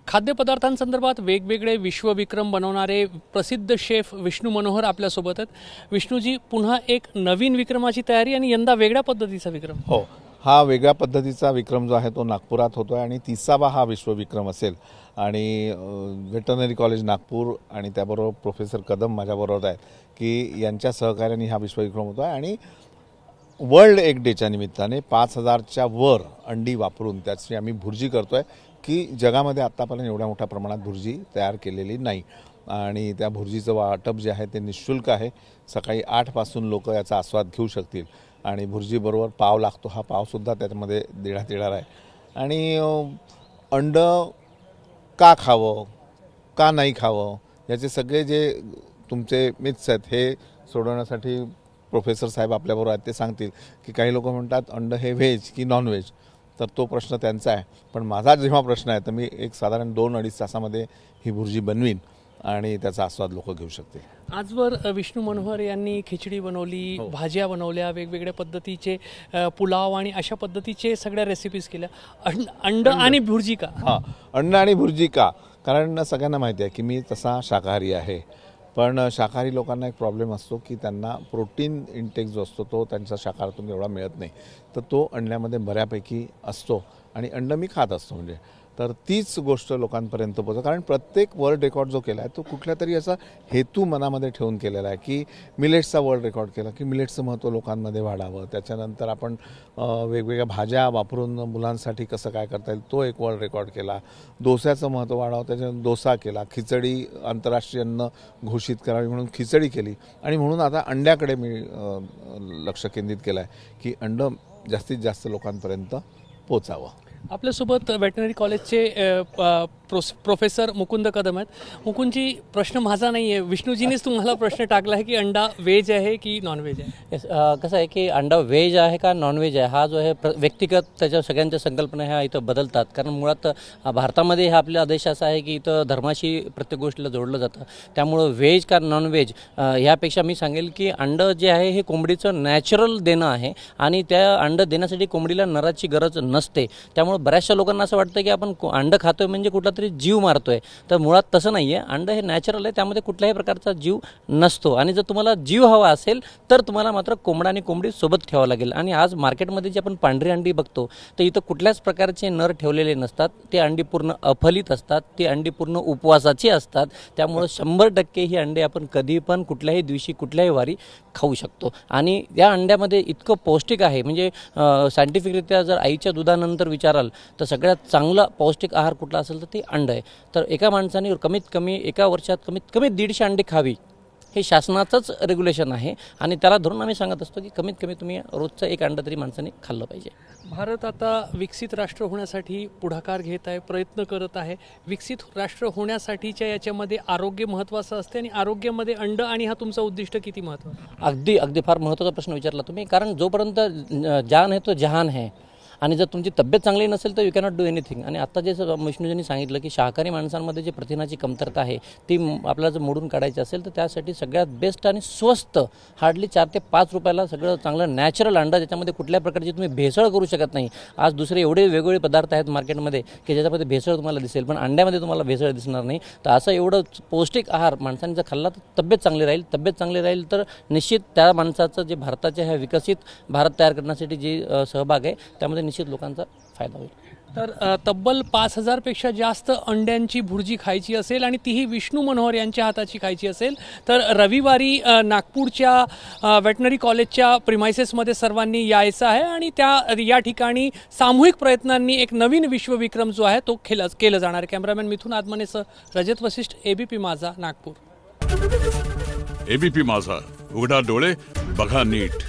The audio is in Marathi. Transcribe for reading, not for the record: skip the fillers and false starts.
खाद्यपदार्थांसंदर्भात वेगवेगळे विश्वविक्रम बनवणारे प्रसिद्ध शेफ विष्णू मनोहर आपल्यासोबत आहेत। विष्णूजी, पुन्हा एक नवीन विक्रमाची तयारी आणि यंदा वेगळ्या पद्धतीचा विक्रम। हो, हा वेगळ्या पद्धतीचा विक्रम जो आहे तो नागपुरात होतोय आणि 30वा हा विश्वविक्रम असेल आणि वेटरनरी कॉलेज नागपूर आणि त्याबरोबर प्रोफेसर कदम माझ्याबरोबर आहेत की यांच्या सहकार्याने हा विश्वविक्रम होतोय आणि वर्ल्ड एग डेच्या निमित्ताने 5000च्या वर अंडी वापरून त्याची आम्ही भुर्जी करतोय की जगामध्ये आतापर्यंत एवढ्या मोठ्या प्रमाणात भुर्जी तयार केलेली नाही आणि त्या भुर्जीचं वाटप जे आहे ते निःशुल्क आहे। सकाळी 8 पासून लोक याचा आस्वाद घेऊ शकतील आणि भुर्जीबरोबर पाव लागतो, हा पावसुद्धा त्यामध्ये देण्यात येणार आहे। आणि अंड का खावं का नाही खावं याचे सगळे जे तुमचे मिथ्स आहेत हे सोडवण्यासाठी प्रोफेसर साहेब आपल्याबरोबर आहेत, ते सांगतील की काही लोक म्हणतात अंड हे व्हेज की नॉन व्हेज, तर तो प्रश्न त्यांचा आहे। पण माझा जेव्हा प्रश्न आहे तर मी एक साधारण 2-2.5 तासामध्ये ही भुर्जी बनवीन आणि त्याचा आस्वाद लोक घेऊ शकतील। आजवर विष्णू मनोहर यांनी खिचडी बनवली, भाज्या बनवल्या, वेगवेगळ्या पद्धतीचे पुलाव आणि अशा पद्धतीचे सगळ्या रेसिपीज केल्या। अंड आणि भुर्जी का? हां, अंड आणि भुर्जी का? कारण सगळ्यांना माहिती आहे की मी तसा शाकाहारी आहे, पण शाकाहारी लोकांना एक प्रॉब्लेम असतो की त्यांना प्रोटीन इंटेक जो असतो तो त्यांचा शाकाहारातून एवढा मिळत नाही, तर तो अंड्यामध्ये बऱ्यापैकी असतो आणि अंड मी खात असतो। म्हणजे तर तीच गोष्ट लोकांपर्यंत पोहोचते, कारण प्रत्येक वर्ल्ड रेकॉर्ड जो केला आहे तो कुठल्या तरी असा हेतू मनामध्ये ठेवून केलेला आहे की मिलेट्सचा वर्ल्ड रेकॉर्ड केला की मिलेट्सचं महत्त्व लोकांमध्ये वाढावं। त्याच्यानंतर आपण वेगवेगळ्या भाज्या वापरून मुलांसाठी कसं काय करता येईल तो एक वर्ल्ड रेकॉर्ड केला। डोस्याचं महत्त्व वाढावं त्याच्यानंतर डोसा केला, खिचडी आंतरराष्ट्रीय अन्न घोषित करावी म्हणून खिचडी केली आणि म्हणून आता अंड्याकडे मी लक्ष केंद्रित केलं आहे की अंड जास्तीत जास्त लोकांपर्यंत पोचावं। आपल्यासोबत वेटरनरी कॉलेजचे प्रोफेसर मुकुंद कदम आहेत। मुकुंदजी, प्रश्न माझा नाही आहे, विष्णूजीनेच तुम्हाला प्रश्न टाकला आहे की अंडा व्हेज आहे की नॉन व्हेज आहे। कसं आहे की अंडा व्हेज आहे का नॉन व्हेज आहे हा जो आहे व्यक्तिगत त्याच्या सगळ्यांच्या संकल्पना ह्या इथं बदलतात, कारण मुळात भारतामध्ये हा आपला देश असा आहे की इथं धर्माशी प्रत्येक गोष्टीला जोडलं जातं। त्यामुळं व्हेज का नॉन व्हेज ह्यापेक्षा मी सांगेल की अंड जे आहे हे कोंबडीचं नॅचरल देणं आहे आणि त्या अंड देण्यासाठी कोंबडीला नराची गरज नसते। त्यामुळे बऱ्याचशा लोकांना असं वाटतं की आपण अंड खातोय म्हणजे कुठला तरी जीव मारतोय, तर मुळात तसं नाही आहे। अंड हे नॅचरल आहे, त्यामध्ये कुठल्याही प्रकारचा जीव नसतो आणि जर तुम्हाला जीव हवा असेल तर तुम्हाला मात्र कोंबडा आणि कोंबडी सोबत ठेवावं लागेल। आणि आज मार्केटमध्ये जे आपण पांढरी अंडी बघतो तर इथं कुठल्याच प्रकारचे नर ठेवलेले नसतात, ते अंडी पूर्ण अफलित असतात, ती अंडी पूर्ण उपवासाची असतात। त्यामुळं 100% ही अंडे आपण कधी पण कुठल्याही दिवशी कुठल्याही वारी खाऊ शकतो आणि या अंड्यामध्ये इतकं पौष्टिक आहे, म्हणजे सायंटिफिकरित्या जर आईच्या दुधानंतर विचाराल तर सगळ्यात चांगला पौष्टिक आहार कुठला असेल तर ते अंड आहे। तर एका माणसाने कमीत कमी एका वर्षात कमीत कमी 150 अंडी खावी हे शासनाचंच रेग्युलेशन आहे आणि त्याला धरून आम्ही सांगत असतो की कमीत कमी तुम्ही रोजचं एक अंड तरी माणसाने खाल्लं पाहिजे। भारत आता विकसित राष्ट्र होण्यासाठी पुढाकार घेत आहे, प्रयत्न करत आहे। विकसित राष्ट्र होण्यासाठीच्या याच्यामध्ये आरोग्य महत्त्वाचं असते आणि आरोग्यामध्ये अंड आणि हा तुमचा उद्दिष्ट किती महत्त्वाचा? अगदी फार महत्त्वाचा प्रश्न विचारला तुम्ही, कारण जोपर्यंत जान है तो जहान है आणि जर तुमची तब्येत चांगली नसेल तर यू कॅनॉट डू एनिथिंग। आणि आता जे विष्णूजींनी सांगितलं की शाकाहारी माणसांमध्ये जे प्रथिनाची कमतरता आहे ती आपल्याला जर मोडून काढायची असेल तर त्यासाठी सगळ्यात बेस्ट आणि स्वस्त हार्डली 4 ते 5 रुपयाला सगळं चांगलं नॅचरल अंडा, ज्याच्यामध्ये कुठल्या प्रकारची तुम्ही भेसळ करू शकत नाही। आज दुसरे एवढे वेगवेगळे पदार्थ आहेत मार्केटमध्ये की ज्याच्यामध्ये भेसळ तुम्हाला दिसेल, पण अंड्यामध्ये तुम्हाला भेसळ दिसणार नाही। तर असं एवढं पौष्टिक आहार माणसांनी जर खाल्ला तर तब्येत चांगली राहील, तब्येत चांगली राहील तर निश्चित त्या माणसाचं जे भारताच्या ह्या विकसित भारत तयार करण्यासाठी जे सहभाग आहे त्यामध्ये निश्चित लोकांचा फायदा होईल। तर तब्बल 5000 पेक्षा जास्त अंड्यांची भुर्जी खायची असेल आणि तीही विष्णू मनोहर यांच्या हाताची खायची असेल तर रविवारी नागपूरच्या वेटरनरी कॉलेजच्या प्रिमाइसेसमध्ये सर्वांनी यायचं आहे आणि या ठिकाणी सामूहिक प्रयत्नांनी एक नवीन विश्वविक्रम जो आहे तो केलं जाणार आहे। कॅमेरामॅन मिथुन आदमानेसह रजत वशिष्ठ, एबीपी माझा, नागपूर। एबीपी माझा, उघडा डोळे बघा नीट।